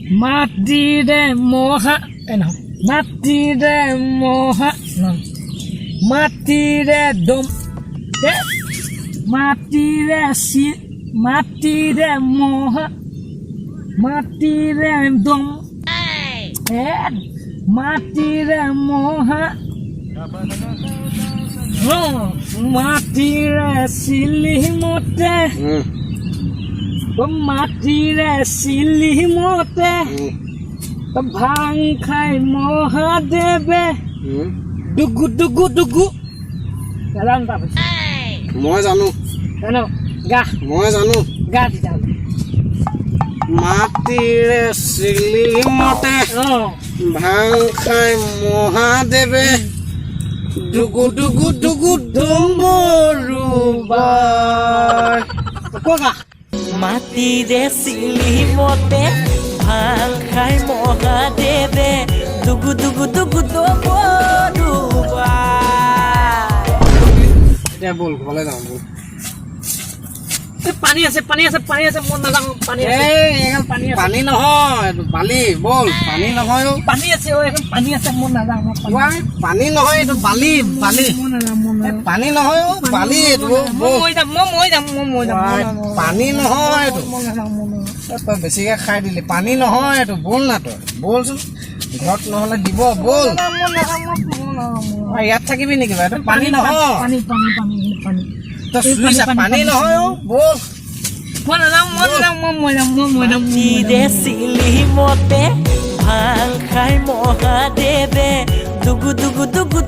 মাটিৰে মহা নহয় মাটিৰে মহা মাটিৰে দম মাটিৰে মাটিৰে মহা মাটিৰে দম মাটিৰে মহা মাটিৰে চিলিমতে মাটিৰে চিলিমতে ভাং খাই মহাদেৱে ডুগু ডুগু ডুগু মই জানো জানো গা মই জানো গা তেতিয়া মাটিৰে চিলিমতে ভাং খাই মহাদেৱে ডুগু ডুগু ডুগু ডুমৰুবাই কোৱা মাটিৰে চিলিমতে ভাল খাই মহাদেৱে দুগু দুগু দুগু এতিয়া বল ঘৰলৈ যাওঁ বল পানী আছে পানী আছে পানী আছে মই নাজানো পানী আছে পানী আছে পানী নহয় এইটো বালি বল পানী নহয় অ' পানী আছে এখন পানী আছে মই নাজানো পানী নহয় এইটো বালি বালি মই নাজানো পানী নহয় অ' বালি এইটো বল মই যাম পানী নহয় এইটো মই নাজানো তই বেছিকে খাই দিলি পানী নহয় এইটো বল না তই বলচোন ঘৰত নহ'লে দিব বল ইয়াত থাকিবি নেকি বাৰু পানী নহয় পানী পানী পানী পানী তই চুইছা পানী নহয় অ' বল মই নাজানো মই যাম মাটিৰে চিলিমতে ভাল খাই মহাদেৱে দুগু দুগু দুগু